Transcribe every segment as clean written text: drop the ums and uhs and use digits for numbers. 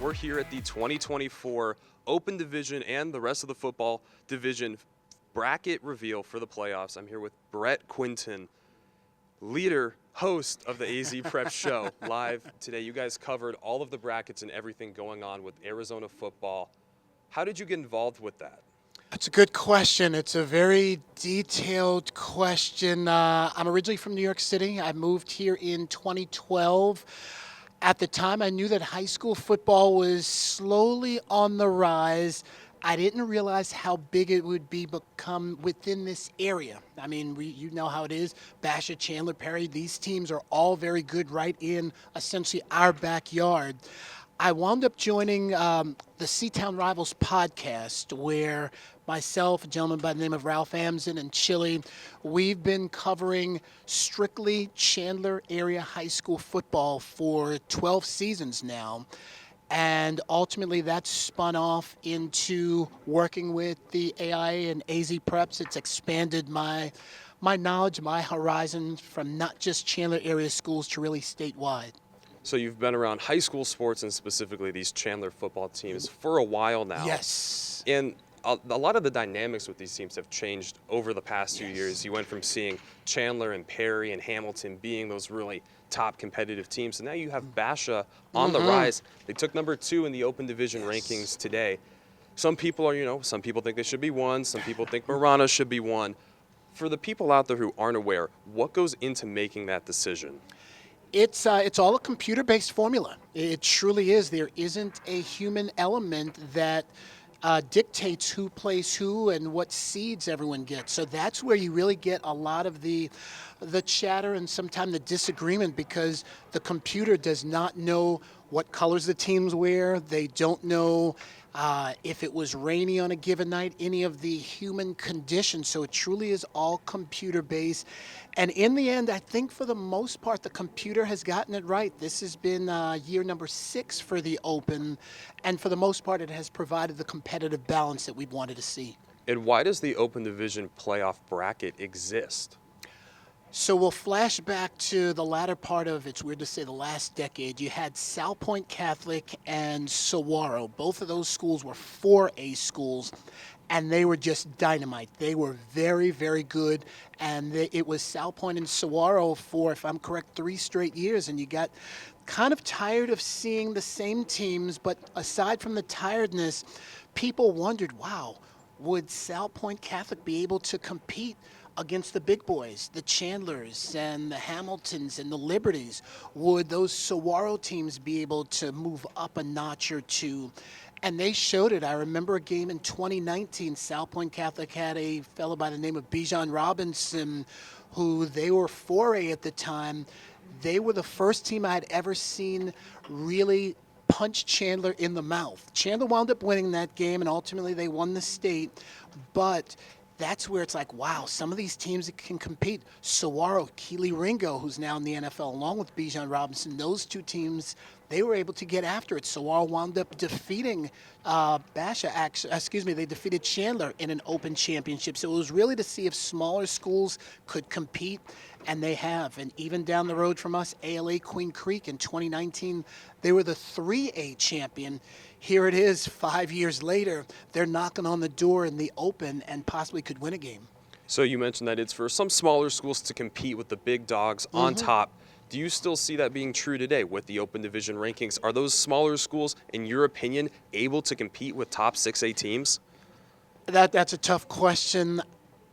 We're here at the 2024 Open Division and the rest of the football division bracket reveal for the playoffs. I'm here with Brett Quintyne, leader, host of the AZ Prep Show, live today. You guys covered all of the brackets and everything going on with Arizona football. How did you get involved with that? That's a good question. It's a very detailed question. I'm originally from New York City. I moved here in 2012. At the time, I knew that high school football was slowly on the rise. I didn't realize how big it would become within this area. I mean, you know how it is. Basha, Chandler, Perry, these teams are all very good right in essentially our backyard. I wound up joining the C-Town Rivals podcast, where myself, a gentleman by the name of Ralph Amson, and Chili, we've been covering strictly Chandler area high school football for 12 seasons now. And ultimately, that spun off into working with the AI and AZ Preps. It's expanded my knowledge, my horizons from not just Chandler area schools to really statewide. So you've been around high school sports and specifically these Chandler football teams for a while now. Yes. And a lot of the dynamics with these teams have changed over the past few years. You went from seeing Chandler and Perry and Hamilton being those really top competitive teams, and now you have Basha on the rise. They took number 2 in the Open Division rankings today. Some people are, some people think they should be 1. Some people think Marana should be 1. For the people out there who aren't aware, what goes into making that decision? It's all a computer-based formula. It truly is. There isn't a human element that dictates who plays who and what seeds everyone gets. So that's where you really get a lot of the chatter and sometimes the disagreement, because the computer does not know what colors the teams wear. They don't know if it was rainy on a given night, any of the human conditions. So it truly is all computer-based. And in the end, I think for the most part, the computer has gotten it right. This has been year number 6 for the Open. And for the most part, it has provided the competitive balance that we've wanted to see. And why does the Open Division playoff bracket exist? So we'll flash back to the latter part of, it's weird to say, the last decade. You had South Point Catholic and Saguaro. Both of those schools were 4A schools, and they were just dynamite. They were very, very good, and it was South Point and Saguaro for, if I'm correct, 3 straight years, and you got kind of tired of seeing the same teams. But aside from the tiredness, people wondered, wow, would South Point Catholic be able to compete against the big boys, the Chandlers and the Hamiltons and the Liberties? Would those Saguaro teams be able to move up a notch or two? And they showed it. I remember a game in 2019. South Point Catholic had a fellow by the name of Bijan Robinson, who they were 4A at the time. They were the first team I had ever seen really punch Chandler in the mouth. Chandler wound up winning that game, and ultimately they won the state. But that's where it's like, wow, some of these teams that can compete. Saguaro, Keely Ringo, who's now in the NFL, along with Bijan Robinson, those 2 teams, they were able to get after it. Saguaro wound up defeating Basha. They defeated Chandler in an Open championship. So it was really to see if smaller schools could compete, and they have. And even down the road from us, ALA Queen Creek in 2019, they were the 3A champion. Here it is 5 years later. They're knocking on the door in the Open and possibly could win a game. So you mentioned that it's for some smaller schools to compete with the big dogs on top. Do you still see that being true today with the Open Division rankings? Are those smaller schools, in your opinion, able to compete with top 6A teams? That's a tough question.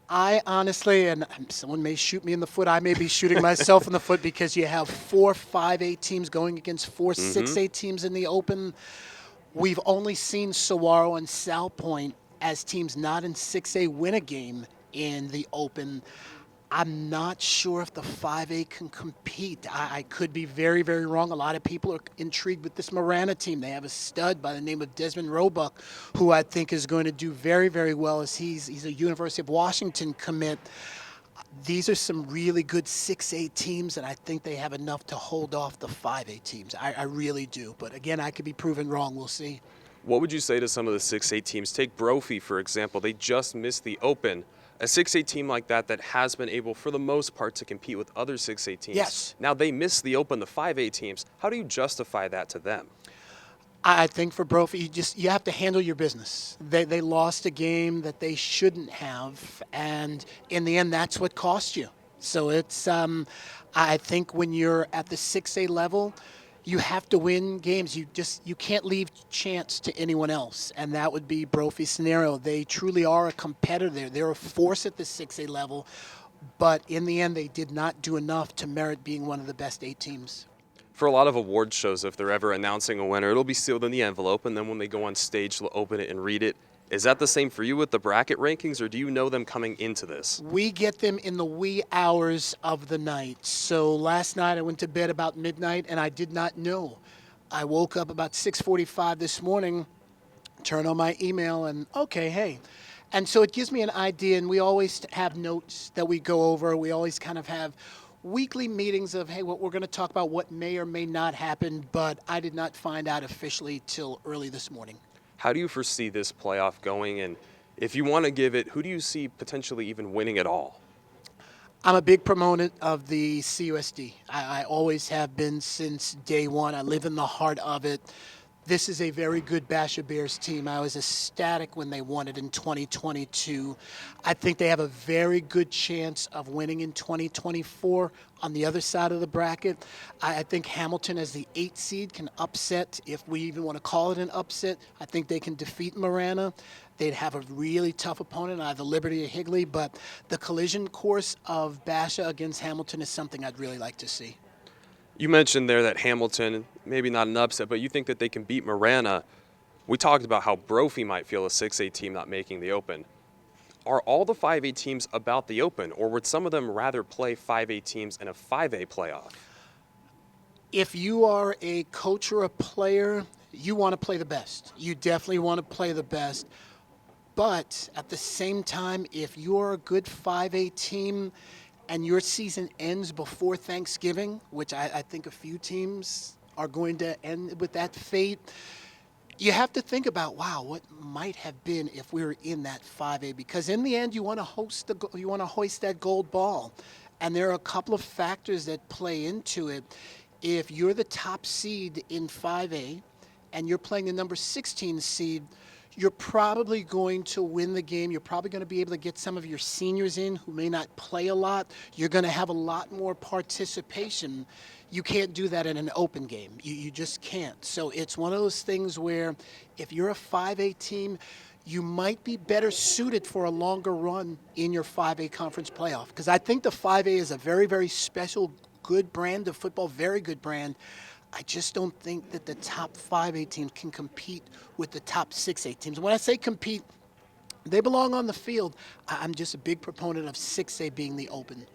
I honestly, and someone may shoot me in the foot, I may be shooting myself in the foot, because you have 4 5A teams going against 4 6A teams in the Open. We've only seen Saguaro and South Point as teams not in 6A win a game in the Open. I'm not sure if the 5A can compete. I could be very, very wrong. A lot of people are intrigued with this Marana team. They have a stud by the name of Desmond Roebuck, who I think is going to do very, very well, as he's a University of Washington commit. These are some really good 6A teams, and I think they have enough to hold off the 5A teams. I really do. But again, I could be proven wrong. We'll see. What would you say to some of the 6A teams? Take Brophy, for example. They just missed the Open. A 6A team like that has been able, for the most part, to compete with other 6A teams. Yes. Now they missed the Open, the 5A teams. How do you justify that to them? I think for Brophy, you have to handle your business. They lost a game that they shouldn't have, and in the end, that's what cost you. So it's I think when you're at the 6A level, you have to win games. You can't leave chance to anyone else, and that would be Brophy's scenario. They truly are a competitor. They're a force at the 6A level, but in the end, they did not do enough to merit being one of the best 8 teams. For a lot of award shows, if they're ever announcing a winner, it'll be sealed in the envelope, and then when they go on stage, they'll open it and read it. Is that the same for you with the bracket rankings, or do you know them coming into this? We get them in the wee hours of the night. So last night I went to bed about midnight, and I did not know. I woke up about 6:45 this morning, turned on my email, and okay, hey. And so it gives me an idea, and we always have notes that we go over. We always kind of have weekly meetings of, hey, what we're going to talk about, what may or may not happen, but I did not find out officially till early this morning. How do you foresee this playoff going? And if you want to give it, who do you see potentially even winning it all? I'm a big proponent of the CUSD. I always have been since day one. I live in the heart of it. This is a very good Basha Bears team. I was ecstatic when they won it in 2022. I think they have a very good chance of winning in 2024 on the other side of the bracket. I think Hamilton as the 8 seed can upset, if we even want to call it an upset. I think they can defeat Marana. They'd have a really tough opponent, either Liberty or Higley, but the collision course of Basha against Hamilton is something I'd really like to see. You mentioned there that Hamilton, maybe not an upset, but you think that they can beat Marana. We talked about how Brophy might feel a 6A team not making the Open. Are all the 5A teams about the Open, or would some of them rather play 5A teams in a 5A playoff? If you are a coach or a player, you want to play the best. You definitely want to play the best. But at the same time, if you're a good 5A team and your season ends before Thanksgiving, which I think a few teams are going to end with that fate, you have to think about, wow, what might have been if we were in that 5A? Because in the end, you want to hoist that gold ball, and there are a couple of factors that play into it. If you're the top seed in 5A and you're playing the number 16 seed, you're probably going to win the game. You're probably going to be able to get some of your seniors in who may not play a lot. You're going to have a lot more participation. You can't do that in an open game. You just can't. So it's one of those things where if you're a 5A team, you might be better suited for a longer run in your 5A conference playoff. Because I think the 5A is a very, very special, good brand of football, very good brand. I just don't think that the top 5A teams can compete with the top 6A teams. When I say compete, they belong on the field. I'm just a big proponent of 6A being the Open.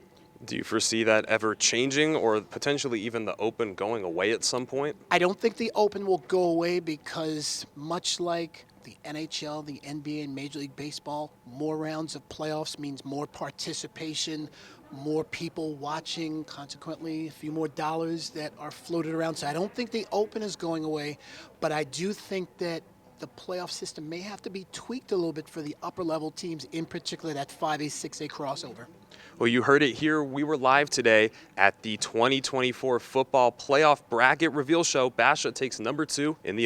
Do you foresee that ever changing, or potentially even the Open going away at some point? I don't think the Open will go away because much like the NHL, the NBA, and Major League Baseball, more rounds of playoffs means more participation, more people watching, consequently a few more dollars that are floated around. So I don't think the Open is going away, but I do think that the playoff system may have to be tweaked a little bit for the upper level teams, in particular that 5A, 6A crossover. Well, you heard it here. We were live today at the 2024 Football Playoff Bracket Reveal Show. Basha takes number 2 in the